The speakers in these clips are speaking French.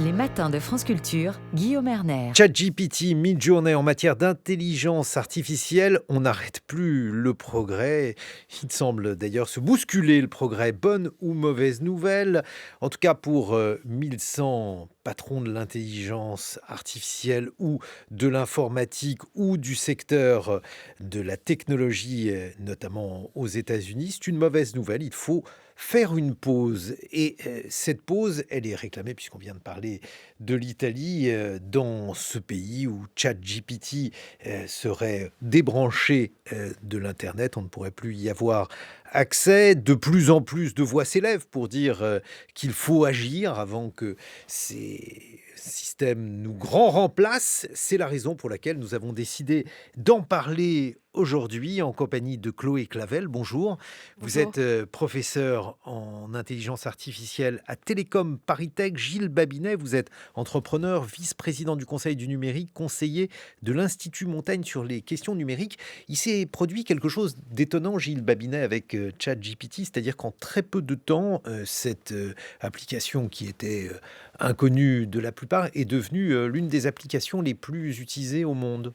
Les matins de France Culture, Guillaume Erner. ChatGPT, Midjourney en matière d'intelligence artificielle, on n'arrête plus le progrès. Il semble d'ailleurs se bousculer le progrès. Bonne ou mauvaise nouvelle? En tout cas pour 1100 patrons de l'intelligence artificielle ou de l'informatique ou du secteur de la technologie, notamment aux États-Unis, c'est une mauvaise nouvelle. Il faut faire une pause. Et cette pause, elle est réclamée, puisqu'on vient de parler de l'Italie, dans ce pays où ChatGPT serait débranché de l'Internet. On ne pourrait plus y avoir accès. De plus en plus de voix s'élèvent pour dire qu'il faut agir avant que ces systèmes nous grand remplacent. C'est la raison pour laquelle nous avons décidé d'en parler aujourd'hui en compagnie de Chloé Clavel. Bonjour. Vous Bonjour. êtes professeur en intelligence artificielle à Télécom Paris Tech. Gilles Babinet, vous êtes entrepreneur, vice-président du Conseil du numérique, conseiller de l'Institut Montaigne sur les questions numériques. Il s'est produit quelque chose d'étonnant, Gilles Babinet, avec ChatGPT, c'est-à-dire qu'en très peu de temps, cette application qui était inconnue de la plupart est devenue l'une des applications les plus utilisées au monde.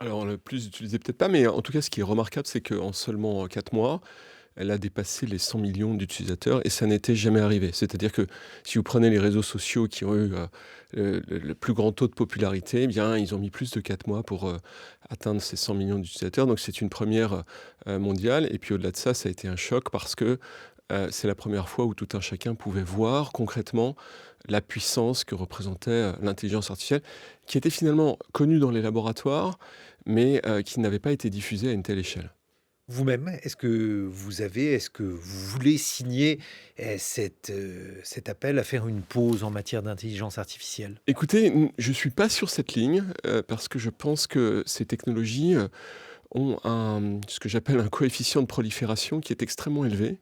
Alors, le plus utilisé, peut-être pas, mais en tout cas, ce qui est remarquable, c'est qu'en seulement 4 mois, elle a dépassé les 100 millions d'utilisateurs et ça n'était jamais arrivé. C'est-à-dire que si vous prenez les réseaux sociaux qui ont eu le plus grand taux de popularité, eh bien, ils ont mis plus de 4 mois pour atteindre ces 100 millions d'utilisateurs. Donc, c'est une première mondiale. Et puis, au-delà de ça, ça a été un choc parce que c'est la première fois où tout un chacun pouvait voir concrètement la puissance que représentait l'intelligence artificielle, qui était finalement connue dans les laboratoires, mais qui n'avait pas été diffusée à une telle échelle. Vous-même, est-ce que vous voulez signer cet appel à faire une pause en matière d'intelligence artificielle? Écoutez, je ne suis pas sur cette ligne, parce que je pense que ces technologies ont ce que j'appelle un coefficient de prolifération qui est extrêmement élevé,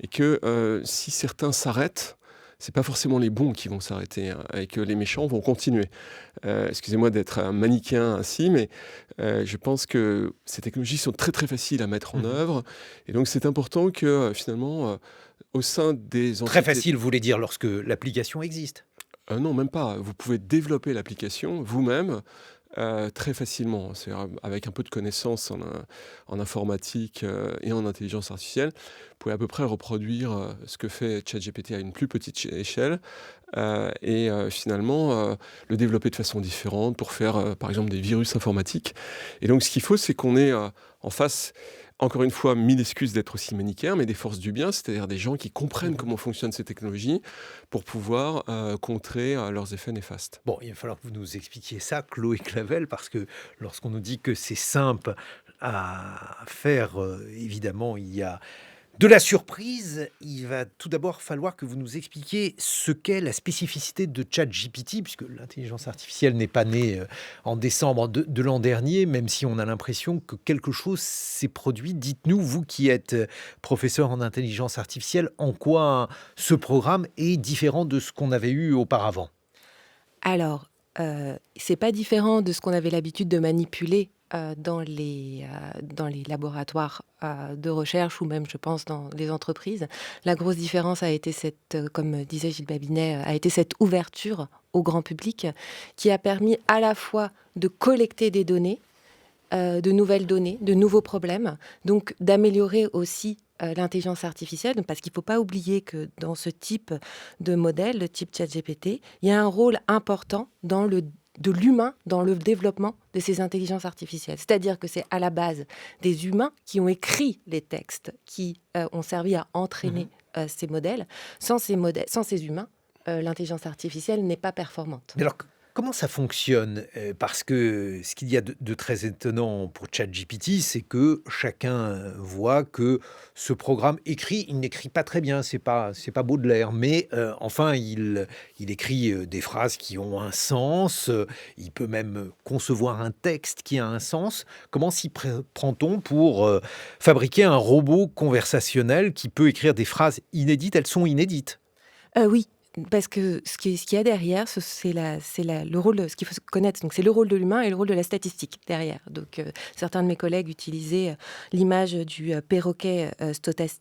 et que si certains s'arrêtent, c'est pas forcément les bons qui vont s'arrêter, hein, et que les méchants vont continuer. Excusez-moi d'être un manichéen ainsi, mais je pense que ces technologies sont très, très faciles à mettre en Mhm. œuvre, et donc c'est important que, finalement, au sein des Très entités. facile, vous voulez dire, lorsque l'application existe. Non, même pas. Vous pouvez développer l'application vous-même, très facilement. C'est avec un peu de connaissances en informatique, et en intelligence artificielle, vous pouvez à peu près reproduire, ce que fait ChatGPT à une plus petite échelle, et finalement, le développer de façon différente pour faire, par exemple, des virus informatiques. Et donc ce qu'il faut, c'est qu'on ait, en face, encore une fois, 1000 excuses d'être aussi manichéen, mais des forces du bien, c'est-à-dire des gens qui comprennent Mhm. comment fonctionnent ces technologies pour pouvoir contrer leurs effets néfastes. Bon, il va falloir que vous nous expliquiez ça, Chloé Clavel, parce que lorsqu'on nous dit que c'est simple à faire, évidemment, il y a de la surprise. Il va tout d'abord falloir que vous nous expliquiez ce qu'est la spécificité de ChatGPT, puisque l'intelligence artificielle n'est pas née en décembre de l'an dernier, même si on a l'impression que quelque chose s'est produit. Dites-nous, vous qui êtes professeur en intelligence artificielle, en quoi ce programme est différent de ce qu'on avait eu auparavant? Alors, c'est pas différent de ce qu'on avait l'habitude de manipuler, dans les laboratoires, de recherche ou même, je pense, dans les entreprises. La grosse différence a été comme disait Gilles Babinet, a été cette ouverture au grand public qui a permis à la fois de collecter des données, de nouvelles données, de nouveaux problèmes, donc d'améliorer aussi l'intelligence artificielle, parce qu'il ne faut pas oublier que dans ce type de modèle, le type ChatGPT, il y a un rôle important de l'humain dans le développement de ces intelligences artificielles. C'est-à-dire que c'est à la base des humains qui ont écrit les textes, qui ont servi à entraîner ces modèles. Sans ces humains, l'intelligence artificielle n'est pas performante. Mais alors, comment ça fonctionne? Parce que ce qu'il y a de très étonnant pour ChatGPT, c'est que chacun voit que ce programme écrit, il n'écrit pas très bien, c'est pas Baudelaire, mais enfin, il écrit des phrases qui ont un sens, il peut même concevoir un texte qui a un sens. Comment s'y prend-on pour fabriquer un robot conversationnel qui peut écrire des phrases inédites? Elles sont inédites. Oui, Parce que ce qu'il y a derrière, le rôle, ce qu'il faut connaître, donc c'est le rôle de l'humain et le rôle de la statistique derrière. Donc, certains de mes collègues utilisaient l'image du perroquet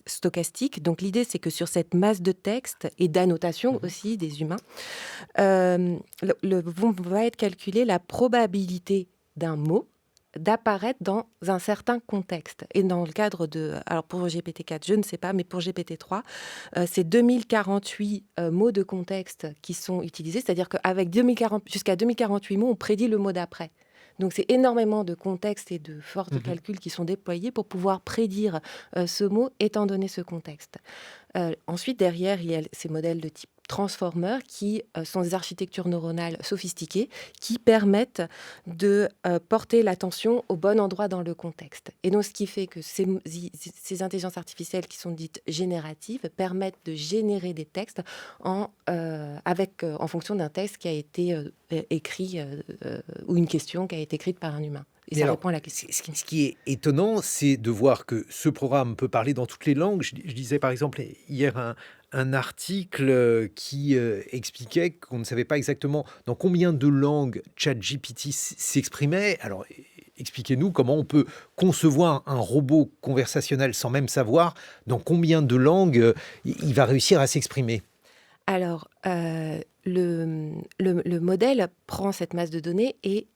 stochastique. Donc, l'idée, c'est que sur cette masse de texte et d'annotation aussi des humains, va être calculée la probabilité d'un mot d'apparaître dans un certain contexte. Et dans le cadre alors pour GPT-4, je ne sais pas, mais pour GPT-3, c'est 2048 mots de contexte qui sont utilisés, c'est-à-dire qu'avec jusqu'à 2048 mots, on prédit le mot d'après. Donc c'est énormément de contextes et de forces de calcul qui sont déployés pour pouvoir prédire ce mot étant donné ce contexte. Ensuite, derrière, il y a ces modèles de type transformers qui sont des architectures neuronales sophistiquées qui permettent de porter l'attention au bon endroit dans le contexte. Et donc, ce qui fait que ces intelligences artificielles qui sont dites génératives permettent de générer des textes en fonction d'un texte qui a été écrit ou une question qui a été écrite par un humain. Et Mais ça alors, répond à la question. ce qui est étonnant, c'est de voir que ce programme peut parler dans toutes les langues. Je disais par exemple hier un article qui expliquait qu'on ne savait pas exactement dans combien de langues ChatGPT s'exprimait. Alors, expliquez-nous comment on peut concevoir un robot conversationnel sans même savoir dans combien de langues il va réussir à s'exprimer. Alors, le modèle prend cette masse de données et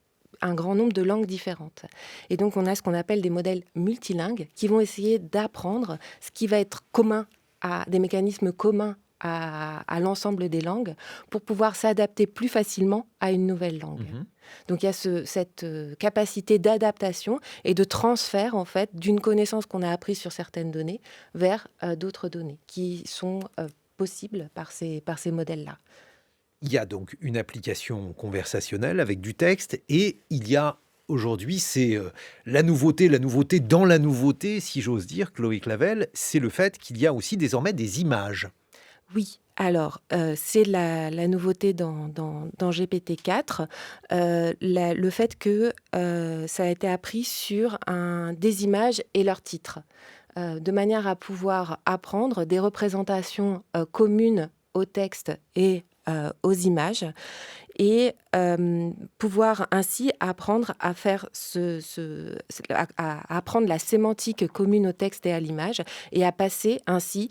un grand nombre de langues différentes. Et donc, on a ce qu'on appelle des modèles multilingues qui vont essayer d'apprendre ce qui va être commun des mécanismes communs à l'ensemble des langues pour pouvoir s'adapter plus facilement à une nouvelle langue. Donc, il y a cette capacité d'adaptation et de transfert, en fait, d'une connaissance qu'on a apprise sur certaines données vers d'autres données qui sont possibles par ces modèles-là. Il y a donc une application conversationnelle avec du texte et il y a aujourd'hui, c'est la nouveauté dans la nouveauté, si j'ose dire, Chloé Clavel, c'est le fait qu'il y a aussi désormais des images. Oui, alors c'est la nouveauté dans GPT-4, le fait que ça a été appris sur des images et leurs titres, de manière à pouvoir apprendre des représentations communes au texte et aux images et pouvoir ainsi apprendre à faire à apprendre la sémantique commune au texte et à l'image et à passer ainsi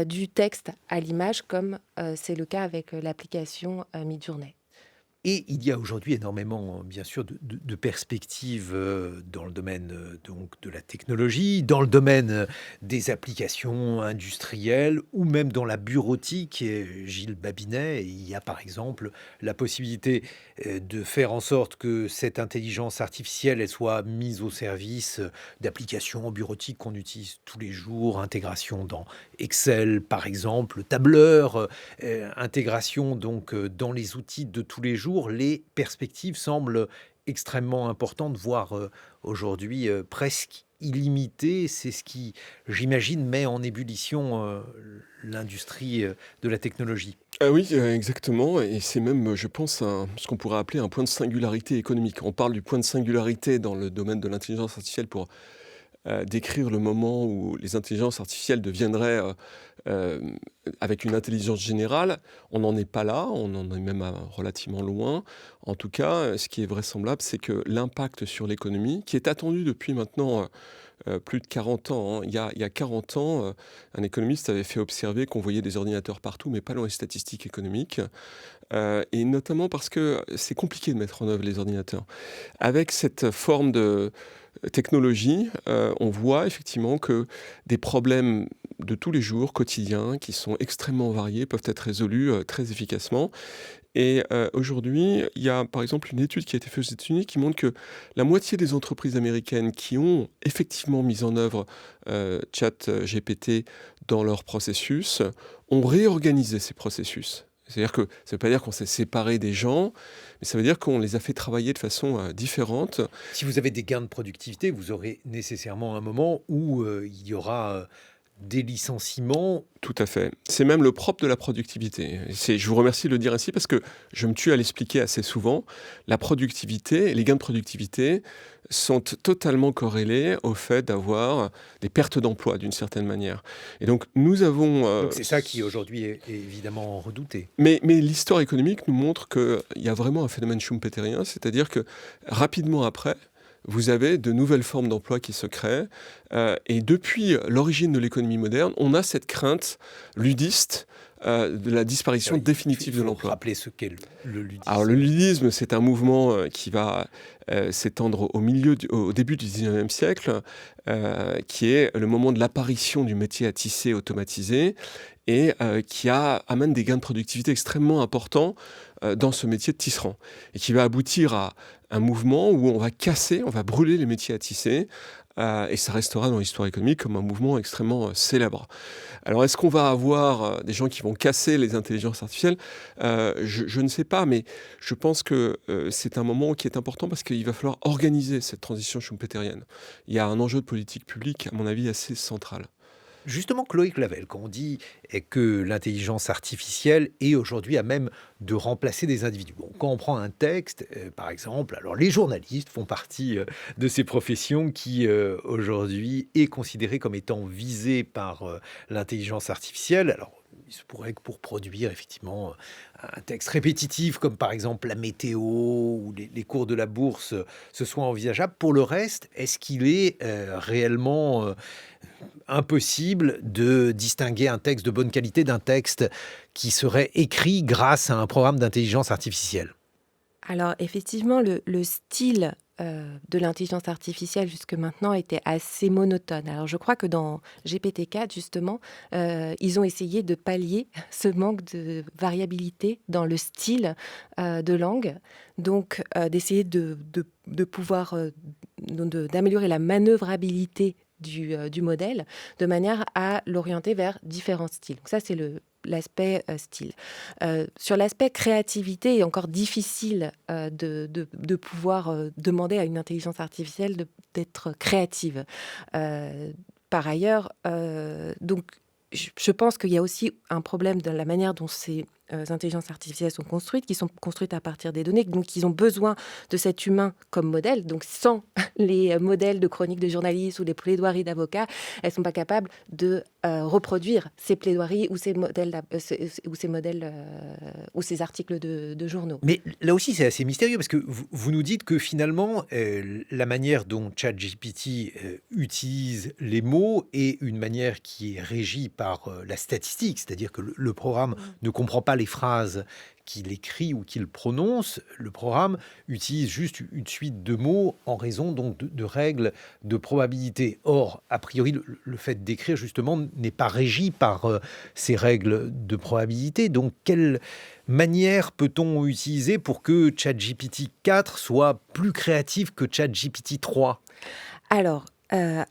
du texte à l'image comme c'est le cas avec l'application Midjourney. Et il y a aujourd'hui énormément, bien sûr, de perspectives dans le domaine donc de la technologie, dans le domaine des applications industrielles ou même dans la bureautique. Et Gilles Babinet, il y a par exemple la possibilité de faire en sorte que cette intelligence artificielle elle soit mise au service d'applications en bureautique qu'on utilise tous les jours, intégration dans Excel par exemple, tableur, intégration donc dans les outils de tous les jours. Les perspectives semblent extrêmement importantes, voire aujourd'hui presque illimitées. C'est ce qui, j'imagine, met en ébullition l'industrie de la technologie. Ah oui, exactement. Et c'est même, je pense, ce qu'on pourrait appeler un point de singularité économique. On parle du point de singularité dans le domaine de l'intelligence artificielle pour décrire le moment où les intelligences artificielles deviendraient avec une intelligence générale. On n'en est pas là, on en est même relativement loin. En tout cas, ce qui est vraisemblable, c'est que l'impact sur l'économie, qui est attendu depuis maintenant plus de 40 ans, hein. Il y a 40 ans, un économiste avait fait observer qu'on voyait des ordinateurs partout, mais pas dans les statistiques économiques. Et notamment parce que c'est compliqué de mettre en œuvre les ordinateurs. Avec cette forme de technologie, on voit effectivement que des problèmes de tous les jours, quotidiens, qui sont extrêmement variés, peuvent être résolus très efficacement. Et aujourd'hui, il y a par exemple une étude qui a été faite aux États-Unis qui montre que la moitié des entreprises américaines qui ont effectivement mis en œuvre ChatGPT dans leur processus ont réorganisé ces processus. C'est-à-dire que ça ne veut pas dire qu'on s'est séparé des gens, mais ça veut dire qu'on les a fait travailler de façon différente. Si vous avez des gains de productivité, vous aurez nécessairement un moment où il y aura des licenciements. Tout à fait. C'est même le propre de la productivité. Je vous remercie de le dire ainsi parce que je me tue à l'expliquer assez souvent. La productivité, les gains de productivité sont totalement corrélés au fait d'avoir des pertes d'emploi d'une certaine manière. Et donc nous avons... Donc c'est ça qui aujourd'hui est évidemment redouté. Mais l'histoire économique nous montre qu'il y a vraiment un phénomène schumpeterien, c'est-à-dire que rapidement après, vous avez de nouvelles formes d'emploi qui se créent. Et depuis l'origine de l'économie moderne, on a cette crainte ludiste de la disparition définitive de l'emploi. Rappeler ce qu'est le ludisme. Alors le ludisme, c'est un mouvement qui va s'étendre au début du 19e siècle, qui est le moment de l'apparition du métier à tisser automatisé et qui amène des gains de productivité extrêmement importants dans ce métier de tisserand. Et qui va aboutir à un mouvement où on va brûler les métiers à tisser, et ça restera dans l'histoire économique comme un mouvement extrêmement célèbre. Alors est-ce qu'on va avoir des gens qui vont casser les intelligences artificielles ? Je ne sais pas, mais je pense que c'est un moment qui est important parce qu'il va falloir organiser cette transition schumpeterienne. Il y a un enjeu de politique publique, à mon avis, assez central. Justement, Chloé Clavel, quand on dit que l'intelligence artificielle est aujourd'hui à même de remplacer des individus. Bon, quand on prend un texte, par exemple, alors les journalistes font partie de ces professions qui aujourd'hui est considérée comme étant visée par l'intelligence artificielle. Alors, il se pourrait que pour produire effectivement un texte répétitif, comme par exemple la météo ou les cours de la bourse, ce soit envisageable. Pour le reste, est-ce qu'il est réellement impossible de distinguer un texte de bonne qualité d'un texte qui serait écrit grâce à un programme d'intelligence artificielle ? Alors effectivement, le style de l'intelligence artificielle jusque maintenant était assez monotone. Alors je crois que dans GPT-4, justement, ils ont essayé de pallier ce manque de variabilité dans le style de langue, donc d'essayer de pouvoir d'améliorer la manœuvrabilité du modèle de manière à l'orienter vers différents styles. Donc ça, c'est l'aspect style. Sur l'aspect créativité, il est encore difficile de pouvoir demander à une intelligence artificielle d'être créative. Par ailleurs, donc, je pense qu'il y a aussi un problème dans la manière dont ces intelligences artificielles sont construites, qui sont construites à partir des données, donc ils ont besoin de cet humain comme modèle. Donc sans les modèles de chroniques de journalistes ou les plaidoiries d'avocats, elles ne sont pas capables de reproduire ces plaidoiries ou ces modèles, ou ces articles de journaux. Mais là aussi, c'est assez mystérieux parce que vous nous dites que finalement, la manière dont ChatGPT utilise les mots est une manière qui est régie par la statistique, c'est-à-dire que le programme ne comprend pas les phrases qu'il écrit ou qu'il prononce. Le programme utilise juste une suite de mots en raison donc de règles de probabilité. Or, a priori, le fait d'écrire justement n'est pas régi par ces règles de probabilité. Donc, quelle manière peut-on utiliser pour que ChatGPT 4 soit plus créatif que ChatGPT 3 ? Alors,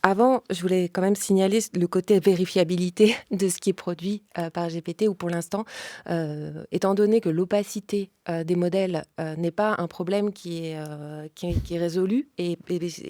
avant, je voulais quand même signaler le côté vérifiabilité de ce qui est produit par GPT, où pour l'instant, étant donné que l'opacité des modèles n'est pas un problème qui est résolu, et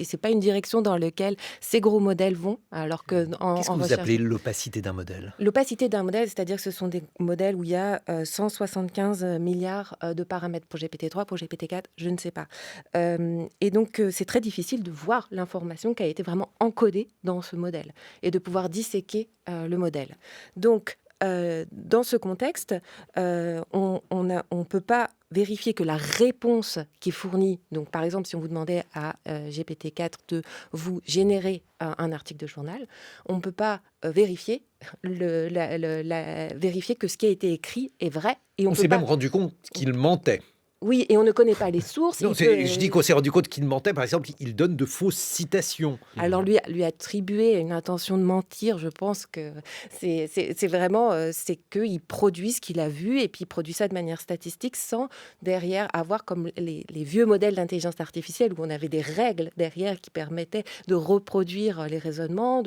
c'est pas une direction dans laquelle ces gros modèles vont, alors que Qu'est-ce que vous appelez l'opacité d'un modèle ? L'opacité d'un modèle, c'est-à-dire que ce sont des modèles où il y a 175 milliards de paramètres. Pour GPT-3, pour GPT-4, je ne sais pas. Et donc, c'est très difficile de voir l'information qui a été vraiment encodée dans ce modèle et de pouvoir disséquer le modèle. Donc, dans ce contexte, on ne peut pas vérifier que la réponse qui est fournie, donc par exemple si on vous demandait à GPT-4 de vous générer un article de journal, on ne peut pas vérifier que ce qui a été écrit est vrai. Et on s'est même rendu compte qu'il mentait. Oui, et on ne connaît pas les sources. Non, je dis qu'on s'est rendu compte qu'il mentait. Par exemple, il donne de fausses citations. Alors, lui attribuer une intention de mentir, je pense que c'est vraiment... c'est qu'il produit ce qu'il a vu et puis il produit ça de manière statistique sans derrière avoir comme les vieux modèles d'intelligence artificielle où on avait des règles derrière qui permettaient de reproduire les raisonnements.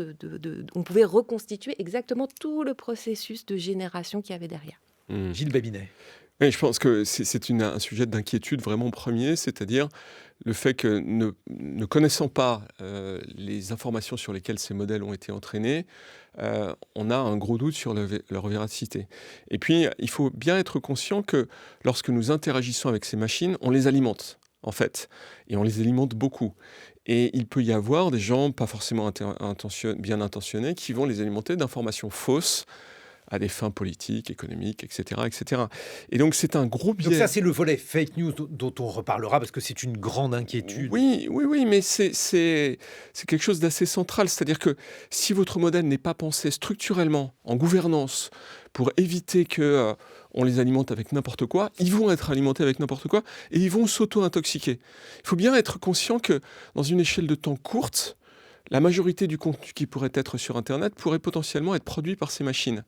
On pouvait reconstituer exactement tout le processus de génération qu'il y avait derrière. Gilles Babinet. Oui, je pense que c'est un sujet d'inquiétude vraiment premier, c'est-à-dire le fait que ne connaissant pas les informations sur lesquelles ces modèles ont été entraînés, on a un gros doute sur leur véracité. Et puis, il faut bien être conscient que lorsque nous interagissons avec ces machines, on les alimente, en fait, et on les alimente beaucoup. Et il peut y avoir des gens pas forcément bien intentionnés qui vont les alimenter d'informations fausses à des fins politiques, économiques, etc., etc. Et donc, c'est un gros Donc ça, biais. c'est le volet fake news dont on reparlera parce que c'est une grande inquiétude. Oui, oui, oui, mais c'est quelque chose d'assez central. C'est-à-dire que si votre modèle n'est pas pensé structurellement, en gouvernance, pour éviter que on les alimente avec n'importe quoi, ils vont être alimentés avec n'importe quoi et ils vont s'auto-intoxiquer. Il faut bien être conscient que dans une échelle de temps courte, la majorité du contenu qui pourrait être sur Internet pourrait potentiellement être produit par ces machines.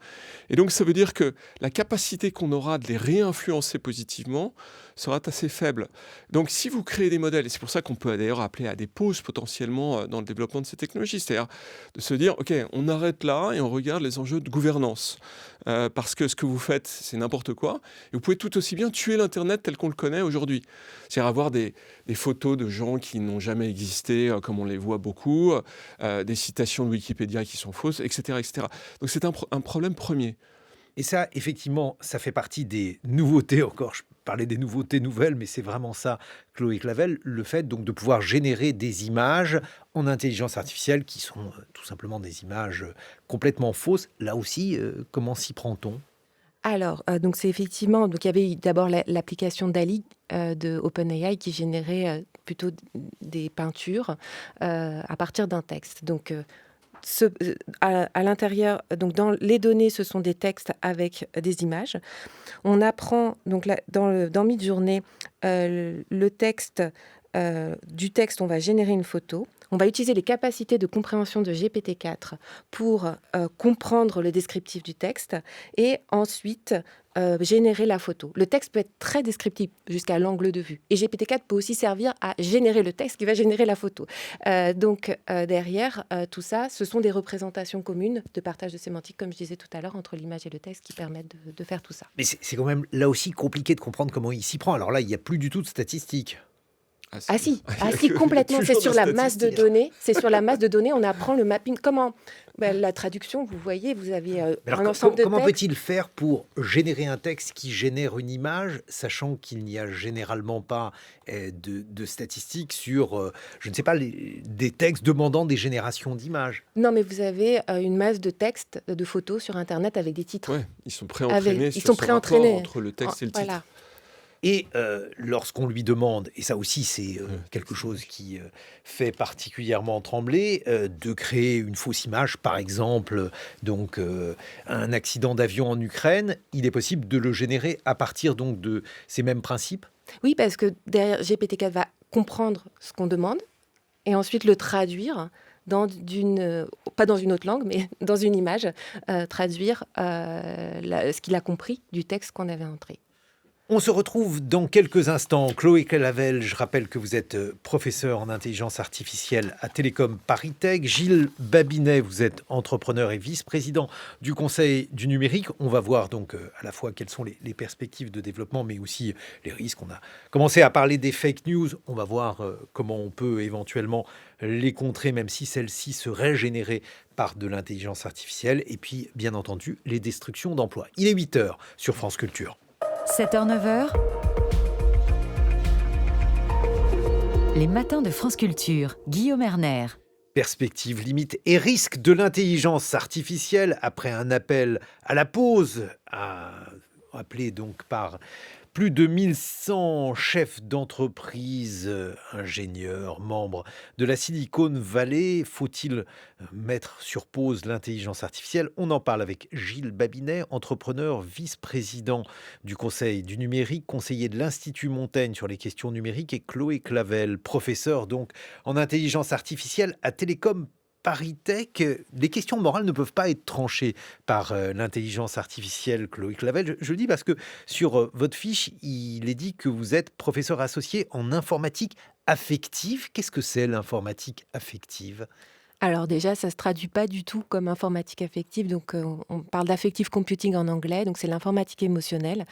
Et donc, ça veut dire que la capacité qu'on aura de les réinfluencer positivement sera assez faible. Donc, si vous créez des modèles, et c'est pour ça qu'on peut d'ailleurs appeler à des pauses potentiellement dans le développement de ces technologies, c'est-à-dire de se dire, OK, on arrête là et on regarde les enjeux de gouvernance. Parce que ce que vous faites, c'est n'importe quoi. Et vous pouvez tout aussi bien tuer l'Internet tel qu'on le connaît aujourd'hui. C'est-à-dire avoir des photos de gens qui n'ont jamais existé, comme on les voit beaucoup, des citations de Wikipédia qui sont fausses, etc. etc. Donc c'est un problème premier. Et ça, effectivement, ça fait partie des nouveautés encore. Je parlais des nouveautés nouvelles, mais c'est vraiment ça, Chloé Clavel, le fait donc de pouvoir générer des images en intelligence artificielle qui sont tout simplement des images complètement fausses. Là aussi, comment s'y prend-on? Alors, donc c'est effectivement, donc il y avait d'abord l'application DALL-E de OpenAI qui générait plutôt des peintures à partir d'un texte. Donc, à l'intérieur, donc dans les données, ce sont des textes avec des images. On apprend donc là, dans Midjourney, le texte. Du texte, on va générer une photo. On va utiliser les capacités de compréhension de GPT-4 pour comprendre le descriptif du texte et ensuite générer la photo. Le texte peut être très descriptif jusqu'à l'angle de vue. Et GPT-4 peut aussi servir à générer le texte qui va générer la photo. Derrière, tout ça, ce sont des représentations communes de partage de sémantique, comme je disais tout à l'heure, entre l'image et le texte qui permettent de faire tout ça. Mais c'est quand même là aussi compliqué de comprendre comment il s'y prend. Alors là, il n'y a plus du tout de statistiques. Ah si, Il y a que complètement. C'est toujours sur des la masse de statistiques. données. C'est sur la masse de données. On apprend le mapping. Comment la traduction, vous voyez, vous avez Alors, un ensemble de comment textes. peut-il faire pour générer un texte qui génère une image, sachant qu'il n'y a généralement pas de statistiques sur, je ne sais pas, des textes demandant des générations d'images? Non, mais vous avez une masse de textes, de photos sur Internet avec des titres. Ouais, ils sont préentraînés Ils sur sont ce rapport préentraînés. entre le texte et le titre. Voilà. Et lorsqu'on lui demande, et ça aussi c'est quelque c'est chose qui fait particulièrement trembler, de créer une fausse image, par exemple, donc un accident d'avion en Ukraine, il est possible de le générer à partir donc de ces mêmes principes? Oui, parce que derrière, GPT-4 va comprendre ce qu'on demande et ensuite le traduire pas dans une autre langue, mais dans une image, traduire ce qu'il a compris du texte qu'on avait entré. On se retrouve dans quelques instants. Chloé Clavel, je rappelle que vous êtes professeur en intelligence artificielle à Télécom Paris Tech. Gilles Babinet, vous êtes entrepreneur et vice-président du Conseil du numérique. On va voir donc à la fois quelles sont les perspectives de développement, mais aussi les risques. On a commencé à parler des fake news. On va voir comment on peut éventuellement les contrer, même si celles-ci seraient générées par de l'intelligence artificielle. Et puis, bien entendu, les destructions d'emplois. Il est 8h sur France Culture. 7h, 9h, les matins de France Culture, Guillaume Erner. Perspectives, limites et risques de l'intelligence artificielle après un appel à la pause, appelé donc par plus de 1100 chefs d'entreprise, ingénieurs, membres de la Silicon Valley. Faut-il mettre sur pause l'intelligence artificielle? On en parle avec Gilles Babinet, entrepreneur, vice-président du Conseil du numérique, conseiller de l'Institut Montaigne sur les questions numériques, et Chloé Clavel, professeur donc en intelligence artificielle à Télécom Paris Tech. Les questions morales ne peuvent pas être tranchées par l'intelligence artificielle, Chloé Clavel. Je le dis parce que sur votre fiche, il est dit que vous êtes professeur associé en informatique affective. Qu'est-ce que c'est l'informatique affective? Alors déjà, ça ne se traduit pas du tout comme informatique affective. Donc, on parle d'affective computing en anglais. Donc, c'est l'informatique émotionnelle,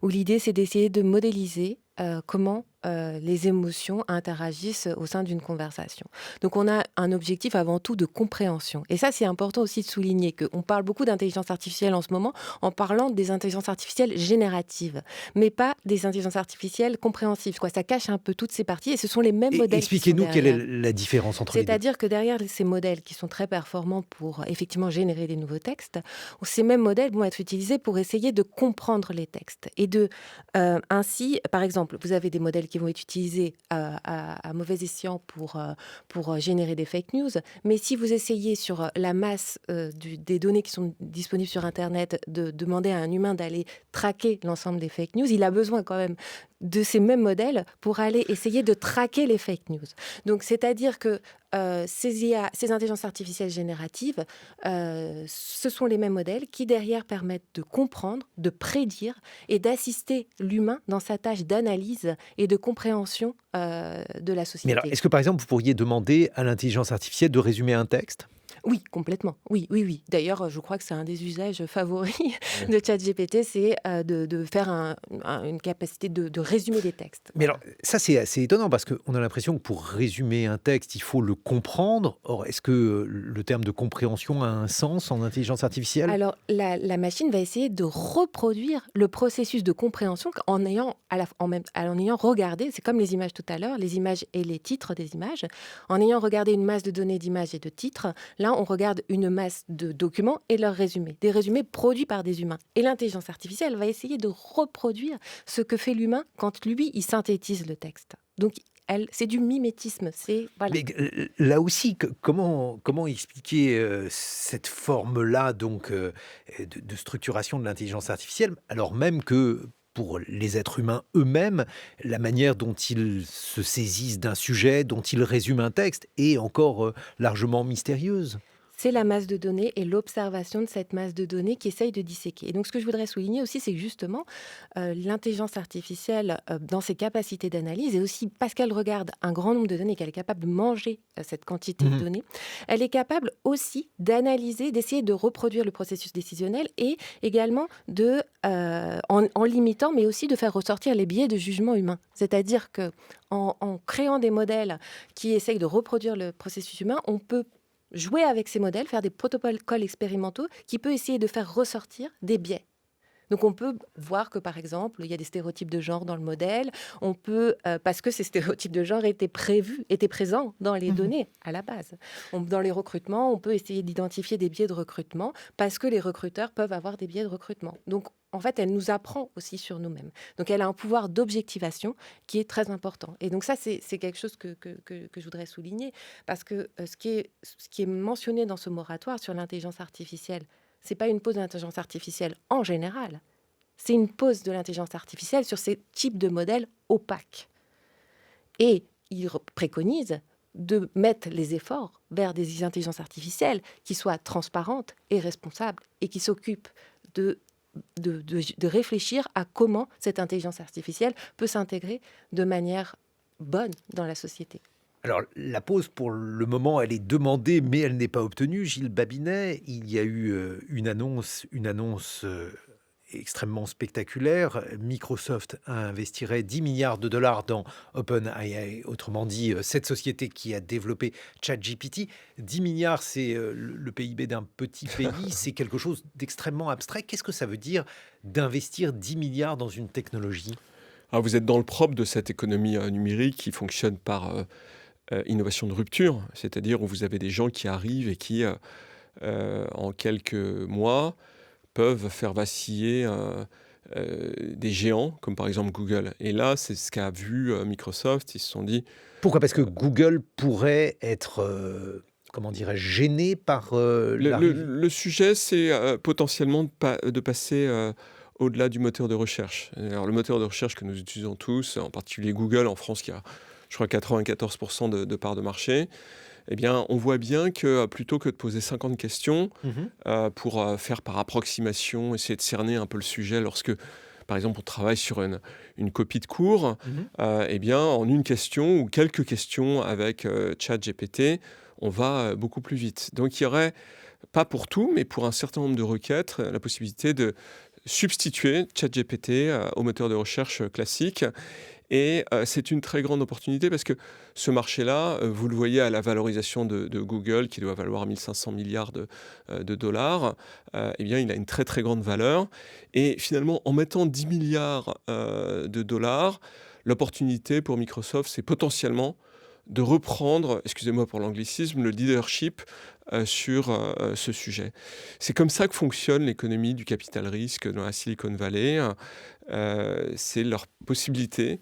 où l'idée, c'est d'essayer de modéliser comment les émotions interagissent au sein d'une conversation. Donc, on a un objectif avant tout de compréhension. Et ça, c'est important aussi de souligner qu'on parle beaucoup d'intelligence artificielle en ce moment en parlant des intelligences artificielles génératives, mais pas des intelligences artificielles compréhensives, quoi. Ça cache un peu toutes ces parties et ce sont les mêmes modèles qui sont Expliquez-nous quelle est derrière. la différence entre les deux. C'est-à-dire que derrière ces modèles qui sont très performants pour effectivement générer des nouveaux textes, ces mêmes modèles vont être utilisés pour essayer de comprendre les textes. Et ainsi, par exemple, vous avez des modèles qui vont être utilisés à mauvais escient pour générer des fake news. Mais si vous essayez sur la masse des données qui sont disponibles sur Internet de demander à un humain d'aller traquer l'ensemble des fake news, il a besoin quand même de ces mêmes modèles pour aller essayer de traquer les fake news. Donc, c'est-à-dire que ces IA, ces intelligences artificielles génératives, ce sont les mêmes modèles qui, derrière, permettent de comprendre, de prédire et d'assister l'humain dans sa tâche d'analyse et de compréhension de la Mais alors, société. est-ce que par exemple, vous pourriez demander à l'intelligence artificielle de résumer un texte? Oui, complètement. Oui, oui, oui. D'ailleurs, je crois que c'est un des usages favoris de ChatGPT, c'est de faire une capacité de résumer des textes. Mais Voilà. alors, ça c'est assez étonnant parce qu'on a l'impression que pour résumer un texte, il faut le comprendre. Or, est-ce que le terme de compréhension a un sens en intelligence artificielle? Alors, la machine va essayer de reproduire le processus de compréhension en ayant regardé, c'est comme les images tout à l'heure, les images et les titres des images, en ayant regardé une masse de données d'images et de titres, là, on regarde une masse de documents et leurs résumés, des résumés produits par des humains. Et l'intelligence artificielle va essayer de reproduire ce que fait l'humain quand lui, il synthétise le texte. Donc, c'est du mimétisme. Voilà. Mais là aussi, comment expliquer cette forme-là donc de structuration de l'intelligence artificielle, alors même que pour les êtres humains eux-mêmes, la manière dont ils se saisissent d'un sujet, dont ils résument un texte, est encore largement mystérieuse. C'est la masse de données et l'observation de cette masse de données qui essaye de disséquer. Et donc, ce que je voudrais souligner aussi, c'est que justement, l'intelligence artificielle, dans ses capacités d'analyse, et aussi parce qu'elle regarde un grand nombre de données, qu'elle est capable de manger cette quantité de données, elle est capable aussi d'analyser, d'essayer de reproduire le processus décisionnel et également en limitant, mais aussi de faire ressortir les biais de jugement humain. C'est-à-dire qu'en créant des modèles qui essayent de reproduire le processus humain, on peut jouer avec ces modèles, faire des protocoles expérimentaux qui peuvent essayer de faire ressortir des biais. Donc on peut voir que, par exemple, il y a des stéréotypes de genre dans le modèle. On peut, parce que ces stéréotypes de genre étaient présents dans les données à la base. Dans les recrutements, on peut essayer d'identifier des biais de recrutement parce que les recruteurs peuvent avoir des biais de recrutement. Donc, en fait, elle nous apprend aussi sur nous-mêmes. Donc, elle a un pouvoir d'objectivation qui est très important. Et donc, ça, c'est quelque chose que je voudrais souligner parce que ce qui est mentionné dans ce moratoire sur l'intelligence artificielle, c'est pas une pause de l'intelligence artificielle en général. C'est une pause de l'intelligence artificielle sur ces types de modèles opaques. Et il préconise de mettre les efforts vers des intelligences artificielles qui soient transparentes et responsables et qui s'occupent de réfléchir à comment cette intelligence artificielle peut s'intégrer de manière bonne dans la société. Alors, la pause, pour le moment, elle est demandée, mais elle n'est pas obtenue. Gilles Babinet, il y a eu une annonce extrêmement spectaculaire. Microsoft investirait 10 milliards de dollars dans OpenAI, autrement dit, cette société qui a développé ChatGPT. 10 milliards, c'est le PIB d'un petit pays, c'est quelque chose d'extrêmement abstrait. Qu'est-ce que ça veut dire d'investir 10 milliards dans une technologie ? Alors vous êtes dans le propre de cette économie numérique qui fonctionne par innovation de rupture, c'est-à-dire où vous avez des gens qui arrivent et qui, en quelques mois, peuvent faire vaciller des géants, comme par exemple Google. Et là, c'est ce qu'a vu Microsoft. Ils se sont dit... Pourquoi ? Parce que Google pourrait être, comment dirais-je, gêné par Le sujet, c'est potentiellement de passer au-delà du moteur de recherche. Alors, le moteur de recherche que nous utilisons tous, en particulier Google en France, qui a, je crois, 94% de part de marché, eh bien, on voit bien que plutôt que de poser 50 questions pour faire par approximation, essayer de cerner un peu le sujet lorsque, par exemple, on travaille sur une copie de cours, eh bien, en une question ou quelques questions avec ChatGPT, on va beaucoup plus vite. Donc il y aurait, pas pour tout, mais pour un certain nombre de requêtes, la possibilité de substituer ChatGPT au moteur de recherche classique. Et c'est une très grande opportunité parce que ce marché-là, vous le voyez à la valorisation de Google, qui doit valoir 1500 milliards de dollars, eh bien, il a une très très grande valeur. Et finalement, en mettant 10 milliards de dollars, l'opportunité pour Microsoft, c'est potentiellement de reprendre, excusez-moi pour l'anglicisme, le leadership sur ce sujet. C'est comme ça que fonctionne l'économie du capital risque dans la Silicon Valley. C'est leur possibilité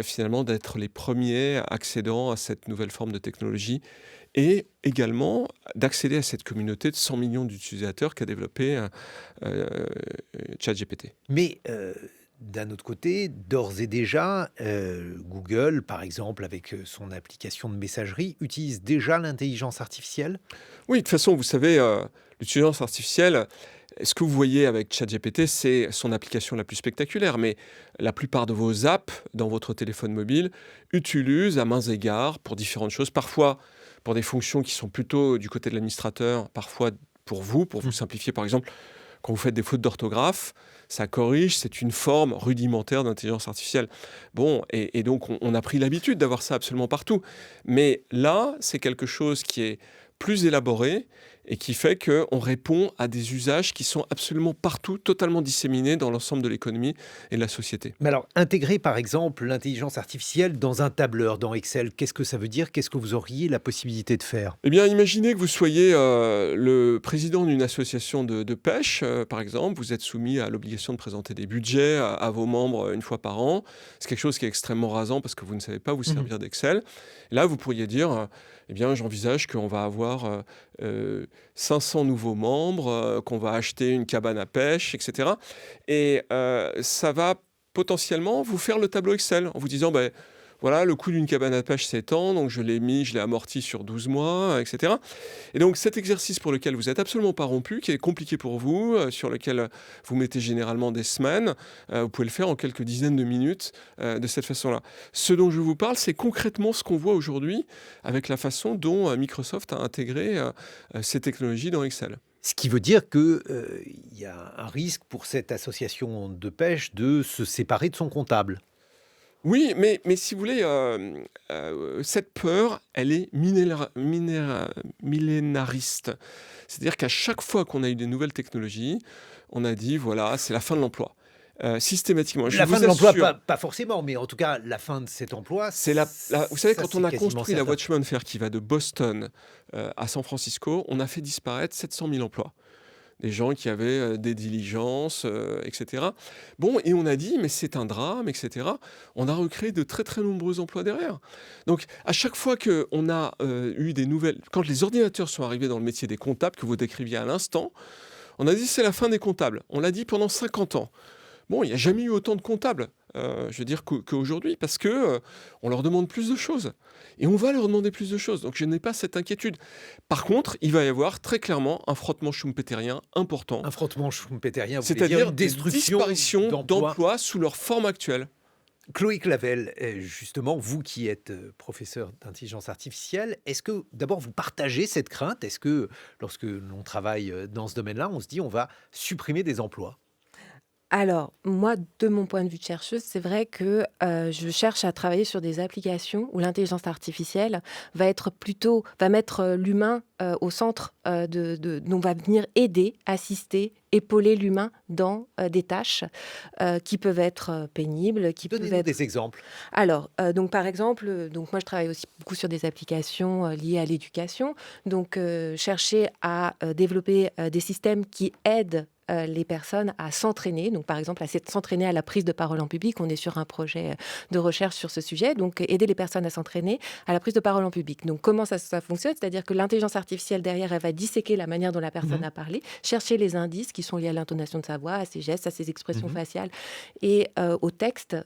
finalement d'être les premiers accédant à cette nouvelle forme de technologie et également d'accéder à cette communauté de 100 millions d'utilisateurs qu'a développé ChatGPT. Mais d'un autre côté, d'ores et déjà, Google, par exemple, avec son application de messagerie, utilise déjà l'intelligence artificielle. Oui, de toute façon, vous savez, l'intelligence artificielle, ce que vous voyez avec ChatGPT, c'est son application la plus spectaculaire, mais la plupart de vos apps dans votre téléphone mobile utilisent à mains égards pour différentes choses, parfois pour des fonctions qui sont plutôt du côté de l'administrateur, parfois pour vous simplifier, par exemple, quand vous faites des fautes d'orthographe, ça corrige, c'est une forme rudimentaire d'intelligence artificielle. Bon, et donc on a pris l'habitude d'avoir ça absolument partout. Mais là, c'est quelque chose qui est plus élaboré et qui fait qu'on répond à des usages qui sont absolument partout, totalement disséminés dans l'ensemble de l'économie et de la société. Mais alors, intégrer par exemple l'intelligence artificielle dans un tableur, dans Excel, qu'est-ce que ça veut dire? Qu'est-ce que vous auriez la possibilité de faire? Eh bien, imaginez que vous soyez le président d'une association de pêche, par exemple. Vous êtes soumis à l'obligation de présenter des budgets à vos membres une fois par an. C'est quelque chose qui est extrêmement rasant parce que vous ne savez pas vous servir d'Excel. Et là, vous pourriez dire, eh bien, j'envisage qu'on va avoir 500 nouveaux membres, qu'on va acheter une cabane à pêche, etc. Et ça va potentiellement vous faire le tableau Excel en vous disant, ben, voilà, le coût d'une cabane à pêche, c'est tant, donc je l'ai amorti sur 12 mois, etc. Et donc cet exercice pour lequel vous n'êtes absolument pas rompu, qui est compliqué pour vous, sur lequel vous mettez généralement des semaines, vous pouvez le faire en quelques dizaines de minutes de cette façon-là. Ce dont je vous parle, c'est concrètement ce qu'on voit aujourd'hui avec la façon dont Microsoft a intégré ces technologies dans Excel. Ce qui veut dire qu'il y a un risque pour cette association de pêche de se séparer de son comptable. Oui, mais si vous voulez, cette peur, elle est millénariste. C'est-à-dire qu'à chaque fois qu'on a eu des nouvelles technologies, on a dit, voilà, c'est la fin de l'emploi. Systématiquement. Je La vous fin de l'emploi, assure, pas forcément, mais en tout cas, la fin de cet emploi, vous savez, ça, quand c'est on a quasiment construit la certain. voie de chemin de fer qui va de Boston à San Francisco, on a fait disparaître 700 000 emplois. Des gens qui avaient des diligences, etc. Bon, et on a dit, mais c'est un drame, etc. On a recréé de très très nombreux emplois derrière. Donc, à chaque fois qu'on a eu des nouvelles... Quand les ordinateurs sont arrivés dans le métier des comptables, que vous décriviez à l'instant, on a dit c'est la fin des comptables. On l'a dit pendant 50 ans. Bon, il n'y a jamais eu autant de comptables, je veux dire, qu'aujourd'hui, parce que on leur demande plus de choses. Et on va leur demander plus de choses. Donc, je n'ai pas cette inquiétude. Par contre, il va y avoir très clairement un frottement schumpeterien important. Un frottement schumpeterien, vous voulez C'est-à-dire dire des destruction disparitions d'emplois. d'emplois sous leur forme actuelle. Chloé Clavel, justement, vous qui êtes professeur d'intelligence artificielle, est-ce que d'abord vous partagez cette crainte? Est-ce que lorsque l'on travaille dans ce domaine-là, on se dit on va supprimer des emplois? Alors, moi, de mon point de vue de chercheuse, c'est vrai que je cherche à travailler sur des applications où l'intelligence artificielle va mettre l'humain au centre, donc va venir aider, assister, épauler l'humain dans des tâches qui peuvent être pénibles, qui peuvent Donnez-nous être... des exemples. Alors, donc par exemple, donc moi je travaille aussi beaucoup sur des applications liées à l'éducation. Donc, chercher à développer des systèmes qui aident les personnes à s'entraîner. Donc, par exemple, à s'entraîner à la prise de parole en public. On est sur un projet de recherche sur ce sujet. Donc, aider les personnes à s'entraîner à la prise de parole en public. Donc, comment ça fonctionne? C'est-à-dire que l'intelligence artificielle, derrière, elle va disséquer la manière dont la personne a parlé, chercher les indices qui sont liés à l'intonation de sa voix, à ses gestes, à ses expressions faciales et au texte,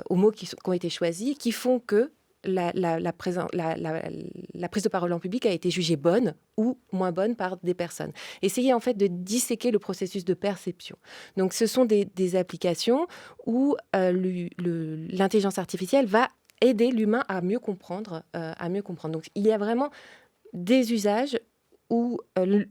aux mots qui ont été choisis, qui font que la prise de parole en public a été jugée bonne ou moins bonne par des personnes. Essayer en fait de disséquer le processus de perception. Donc ce sont des applications où l'intelligence artificielle va aider l'humain à mieux comprendre. Donc il y a vraiment des usages où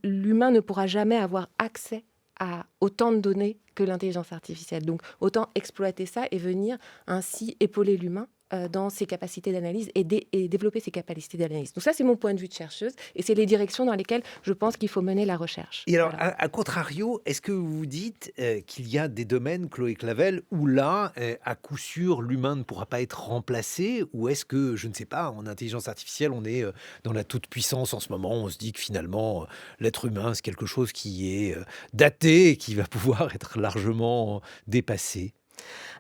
l'humain ne pourra jamais avoir accès à autant de données que l'intelligence artificielle. Donc autant exploiter ça et venir ainsi épauler l'humain dans ses capacités d'analyse et développer ses capacités d'analyse. Donc ça, c'est mon point de vue de chercheuse et c'est les directions dans lesquelles je pense qu'il faut mener la recherche. Et alors, Voilà. à contrario, est-ce que vous vous dites qu'il y a des domaines, Chloé Clavel, où là, à coup sûr, l'humain ne pourra pas être remplacé? Ou est-ce que, je ne sais pas, en intelligence artificielle, on est dans la toute-puissance en ce moment, on se dit que finalement, l'être humain, c'est quelque chose qui est daté et qui va pouvoir être largement dépassé?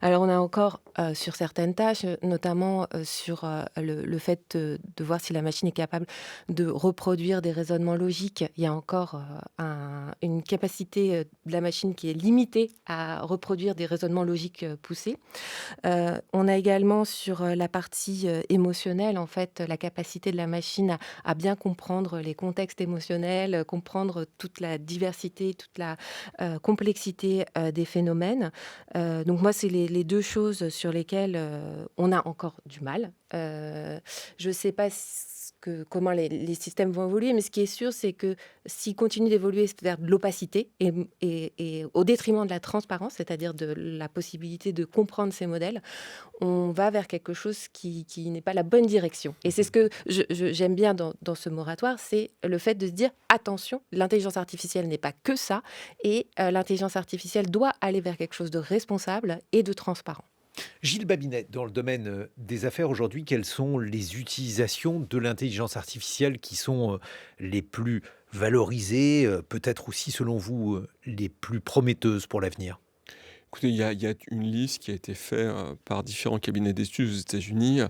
Alors, on a encore sur certaines tâches, notamment sur le fait de voir si la machine est capable de reproduire des raisonnements logiques. Il y a encore une capacité de la machine qui est limitée à reproduire des raisonnements logiques poussés. On a également sur la partie émotionnelle, en fait, la capacité de la machine à bien comprendre les contextes émotionnels, comprendre toute la diversité, toute la complexité des phénomènes. Donc moi, c'est les deux choses sur lesquelles on a encore du mal. Je ne sais pas comment les systèmes vont évoluer, mais ce qui est sûr, c'est que s'ils continuent d'évoluer vers de l'opacité et au détriment de la transparence, c'est-à-dire de la possibilité de comprendre ces modèles, on va vers quelque chose qui n'est pas la bonne direction. Et c'est ce que j'aime bien dans ce moratoire, c'est le fait de se dire, attention, l'intelligence artificielle n'est pas que ça, et l'intelligence artificielle doit aller vers quelque chose de responsable et de transparent. Gilles Babinet, dans le domaine des affaires aujourd'hui, quelles sont les utilisations de l'intelligence artificielle qui sont les plus valorisées, peut-être aussi selon vous les plus prometteuses pour l'avenir? Écoutez, il y a une liste qui a été faite par différents cabinets d'études aux États-Unis.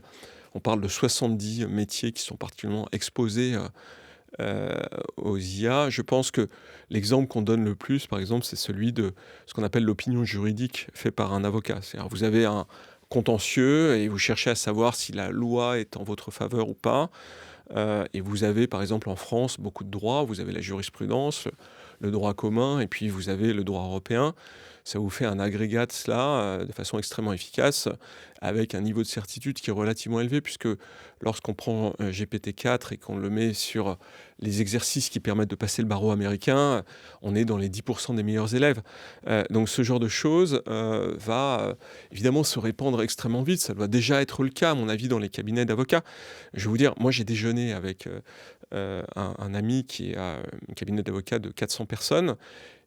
On parle de 70 métiers qui sont particulièrement exposés aux IA. Je pense que l'exemple qu'on donne le plus, par exemple, c'est celui de ce qu'on appelle l'opinion juridique fait par un avocat. C'est-à-dire, vous avez un contentieux et vous cherchez à savoir si la loi est en votre faveur ou pas. Et vous avez, par exemple, en France, beaucoup de droits. Vous avez la jurisprudence, le droit commun, et puis vous avez le droit européen. Ça vous fait un agrégat de cela de façon extrêmement efficace, avec un niveau de certitude qui est relativement élevé, puisque lorsqu'on prend GPT-4 et qu'on le met sur les exercices qui permettent de passer le barreau américain, on est dans les 10% des meilleurs élèves. Donc ce genre de choses va évidemment se répandre extrêmement vite. Ça doit déjà être le cas, à mon avis, dans les cabinets d'avocats. Je vais vous dire, moi j'ai déjeuné avec un ami qui a un cabinet d'avocats de 400 personnes,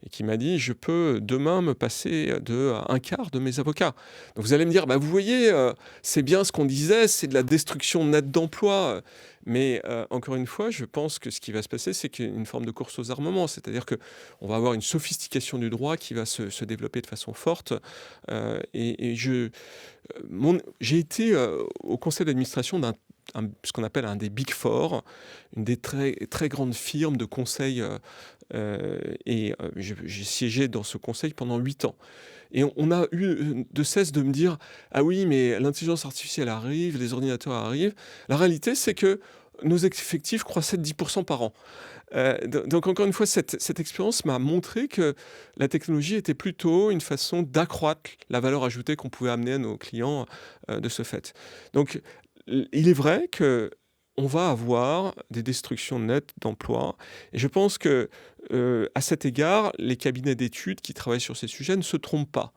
et qui m'a dit, je peux demain me passer de un quart de mes avocats. Donc vous allez me dire, bah, vous voyez, c'est bien ce qu'on disait, c'est de la destruction nette d'emplois. Mais encore une fois, je pense que ce qui va se passer, c'est qu'il y a une forme de course aux armements. C'est-à-dire qu'on va avoir une sophistication du droit qui va se développer de façon forte. J'ai été au conseil d'administration ce qu'on appelle un des Big Four, une des très, très grandes firmes de conseil, j'ai siégé dans ce conseil pendant 8 ans. Et on a eu de cesse de me dire « Ah oui, mais l'intelligence artificielle arrive, les ordinateurs arrivent ». La réalité, c'est que nos effectifs croissaient de 10% par an. Donc encore une fois, cette expérience m'a montré que la technologie était plutôt une façon d'accroître la valeur ajoutée qu'on pouvait amener à nos clients de ce fait. Donc il est vrai que on va avoir des destructions nettes d'emplois. Et je pense que, à cet égard, les cabinets d'études qui travaillent sur ces sujets ne se trompent pas.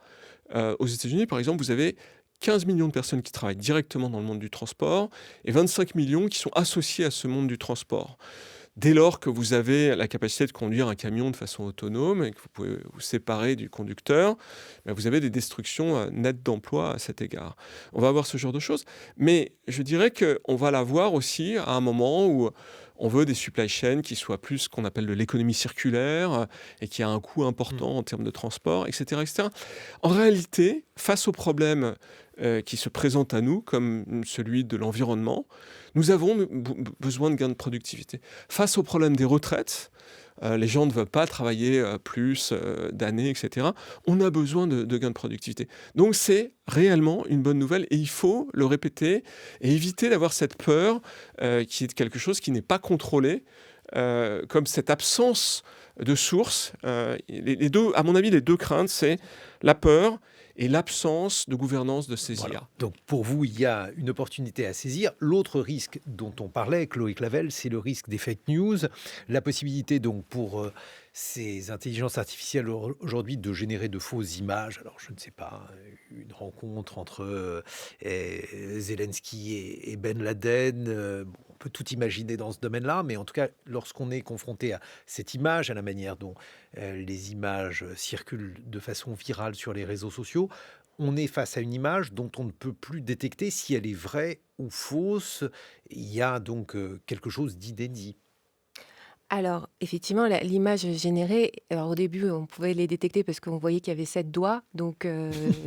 Aux États-Unis, par exemple, vous avez 15 millions de personnes qui travaillent directement dans le monde du transport et 25 millions qui sont associés à ce monde du transport. Dès lors que vous avez la capacité de conduire un camion de façon autonome et que vous pouvez vous séparer du conducteur, vous avez des destructions nettes d'emplois à cet égard. On va avoir ce genre de choses, mais je dirais qu'on va l'avoir aussi à un moment où on veut des supply chains qui soient plus ce qu'on appelle de l'économie circulaire et qui a un coût important en termes de transport, etc., etc. En réalité, face aux problèmes qui se présentent à nous, comme celui de l'environnement, nous avons besoin de gains de productivité. Face au problème des retraites, les gens ne veulent pas travailler plus d'années, etc. On a besoin de gains de productivité. Donc c'est réellement une bonne nouvelle et il faut le répéter et éviter d'avoir cette peur qui est quelque chose qui n'est pas contrôlé, comme cette absence de sources. Les deux, à mon avis, les deux craintes, c'est la peur et l'absence de gouvernance de ces Voilà. IA. Donc pour vous, il y a une opportunité à saisir. L'autre risque dont on parlait, Chloé Clavel, c'est le risque des fake news. La possibilité donc pour ces intelligences artificielles aujourd'hui de générer de fausses images. Alors je ne sais pas, une rencontre entre Zelensky et Ben Laden. Bon, on peut tout imaginer dans ce domaine-là, mais en tout cas, lorsqu'on est confronté à cette image, à la manière dont les images circulent de façon virale sur les réseaux sociaux, on est face à une image dont on ne peut plus détecter si elle est vraie ou fausse. Il y a donc quelque chose d'inédit. Alors, effectivement, l'image générée, alors au début, on pouvait les détecter parce qu'on voyait qu'il y avait 7 doigts, donc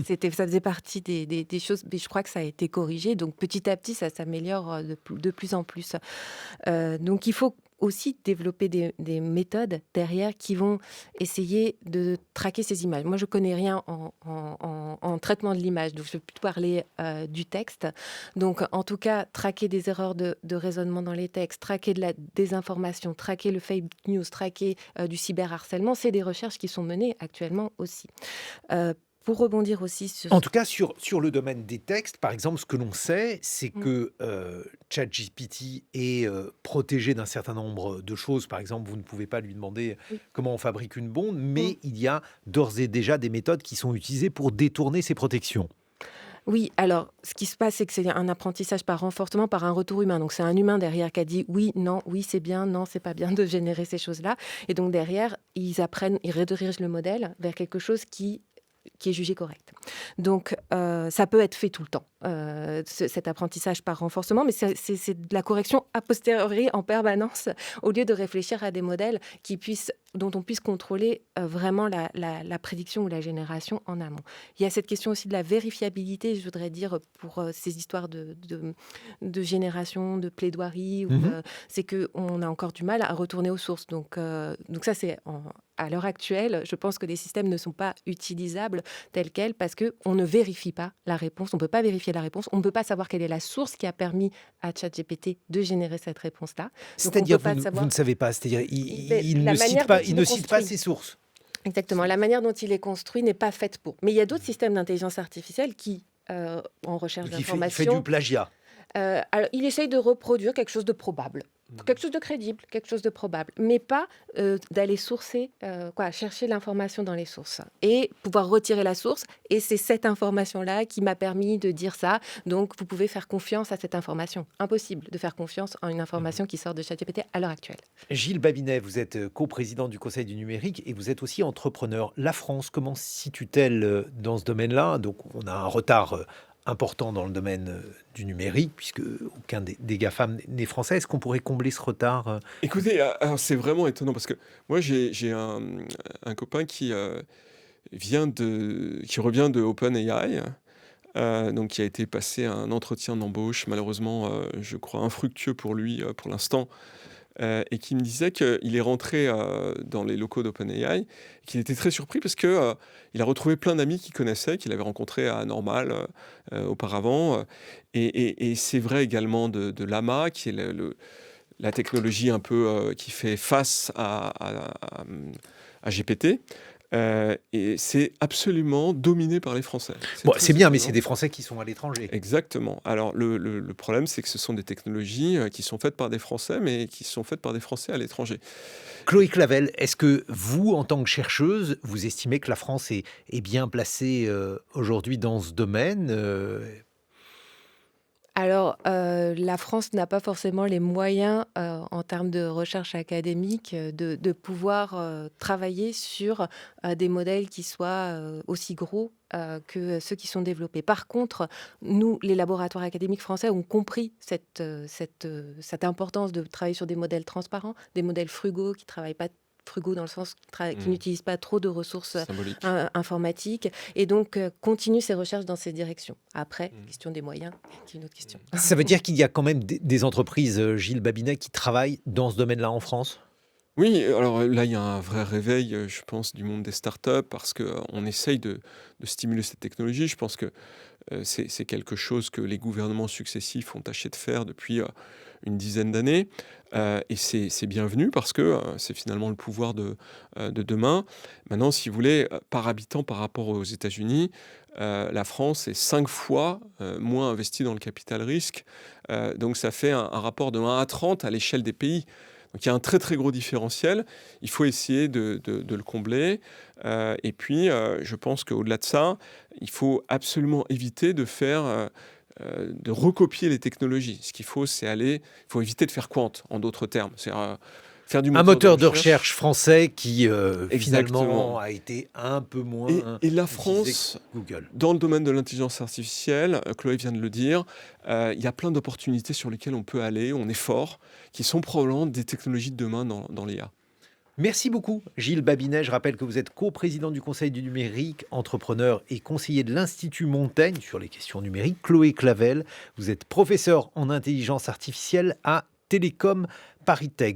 ça faisait partie des choses, mais je crois que ça a été corrigé, donc petit à petit, ça s'améliore de plus en plus. Donc il faut aussi développer des méthodes derrière qui vont essayer de traquer ces images. Moi, je connais rien en traitement de l'image, donc je vais plutôt parler du texte. Donc, en tout cas, traquer des erreurs de raisonnement dans les textes, traquer de la désinformation, traquer le fake news, traquer du cyberharcèlement, c'est des recherches qui sont menées actuellement aussi. Pour rebondir aussi sur... En tout cas, sur le domaine des textes, par exemple, ce que l'on sait, c'est Mm. que ChatGPT est protégé d'un certain nombre de choses. Par exemple, vous ne pouvez pas lui demander Oui. comment on fabrique une bombe, Mm. mais il y a d'ores et déjà des méthodes qui sont utilisées pour détourner ces protections. Oui, alors, ce qui se passe, c'est que c'est un apprentissage par renforcement, par un retour humain. Donc, c'est un humain derrière qui a dit oui, non, oui, c'est bien, non, c'est pas bien de générer ces choses-là. Et donc, derrière, ils apprennent, ils redirigent le modèle vers quelque chose qui est jugé correct. Donc, ça peut être fait tout le temps, cet apprentissage par renforcement, mais c'est de la correction a posteriori en permanence, au lieu de réfléchir à des modèles dont on puisse contrôler vraiment la prédiction ou la génération en amont. Il y a cette question aussi de la vérifiabilité, je voudrais dire, pour ces histoires de génération, de plaidoirie, c'est qu'on a encore du mal à retourner aux sources. Donc ça, à l'heure actuelle, je pense que les systèmes ne sont pas utilisables tels quels parce qu'on ne vérifie pas la réponse. On ne peut pas vérifier la réponse. On ne peut pas savoir quelle est la source qui a permis à ChatGPT de générer cette réponse-là. Donc, C'est-à-dire, on peut pas savoir... vous ne savez pas, c'est-à-dire, il La ne cite manière pas, dont il il ne est cite pas construit. ses sources. Exactement. La manière dont il est construit n'est pas faite pour. Mais il y a d'autres systèmes d'intelligence artificielle qui, en recherche Il fait d'informations... du plagiat. Alors, il essaye de reproduire quelque chose de probable, quelque chose de crédible, quelque chose de probable, mais pas d'aller sourcer, chercher l'information dans les sources et pouvoir retirer la source. Et c'est cette information-là qui m'a permis de dire ça. Donc, vous pouvez faire confiance à cette information. Impossible de faire confiance en une information qui sort de ChatGPT à l'heure actuelle. Gilles Babinet, vous êtes coprésident du Conseil du numérique et vous êtes aussi entrepreneur. La France, comment se situe-t-elle dans ce domaine-là? Donc, on a un retard important dans le domaine du numérique, puisque aucun des GAFAM n'est français. Est-ce qu'on pourrait combler ce retard? Écoutez, alors c'est vraiment étonnant parce que moi j'ai un copain qui revient de OpenAI, donc qui a été passé un entretien d'embauche, malheureusement, je crois infructueux pour lui pour l'instant, et qui me disait qu'il est rentré dans les locaux d'OpenAI, qu'il était très surpris parce que il a retrouvé plein d'amis qu'il connaissait, qu'il avait rencontrés à Normal auparavant, et c'est vrai également de Llama, qui est la technologie un peu qui fait face à GPT. Et c'est absolument dominé par les Français. Bon, très c'est bien, mais étonnant. c'est des Français qui sont à l'étranger. Exactement. Alors le problème, c'est que ce sont des technologies qui sont faites par des Français, mais qui sont faites par des Français à l'étranger. Chloé Clavel, est-ce que vous, en tant que chercheuse, vous estimez que la France est bien placée aujourd'hui dans ce domaine? Alors, la France n'a pas forcément les moyens, en termes de recherche académique, de pouvoir, travailler sur, des modèles qui soient, aussi gros, que ceux qui sont développés. Par contre, nous, les laboratoires académiques français ont compris cette importance de travailler sur des modèles transparents, des modèles frugaux qui travaillent pas frugaux dans le sens qui n'utilisent pas trop de ressources Symbolique. informatiques et donc continuent ces recherches dans ces directions. Après, question des moyens, c'est une autre question. Ça veut dire qu'il y a quand même des entreprises, Gilles Babinet, qui travaillent dans ce domaine-là en France? Oui, alors là, il y a un vrai réveil, je pense, du monde des startups parce qu'on essaye de stimuler cette technologie. Je pense que c'est quelque chose que les gouvernements successifs ont tâché de faire depuis une dizaine d'années. Et c'est bienvenu parce que c'est finalement le pouvoir de demain. Maintenant, si vous voulez, par habitant par rapport aux États-Unis, la France est 5 fois moins investie dans le capital risque. Donc ça fait un rapport de 1 à 30 à l'échelle des pays. Donc il y a un très très gros différentiel. Il faut essayer de le combler. Et puis, je pense qu'au-delà de ça, il faut absolument éviter de recopier les technologies. Ce qu'il faut, il faut éviter de faire quant, en d'autres termes. C'est faire du Un moteur moteur de de recherche recherche. français qui finalement Exactement. a été un peu Et, moins et la utilisé que France, Google. dans le domaine de l'intelligence artificielle, Chloé vient de le dire, il y a plein d'opportunités sur lesquelles on peut aller, on est fort, qui sont probablement des technologies de demain dans l'IA. Merci beaucoup, Gilles Babinet. Je rappelle que vous êtes coprésident du Conseil du numérique, entrepreneur et conseiller de l'Institut Montaigne sur les questions numériques. Chloé Clavel, vous êtes professeur en intelligence artificielle à Télécom Paris Tech.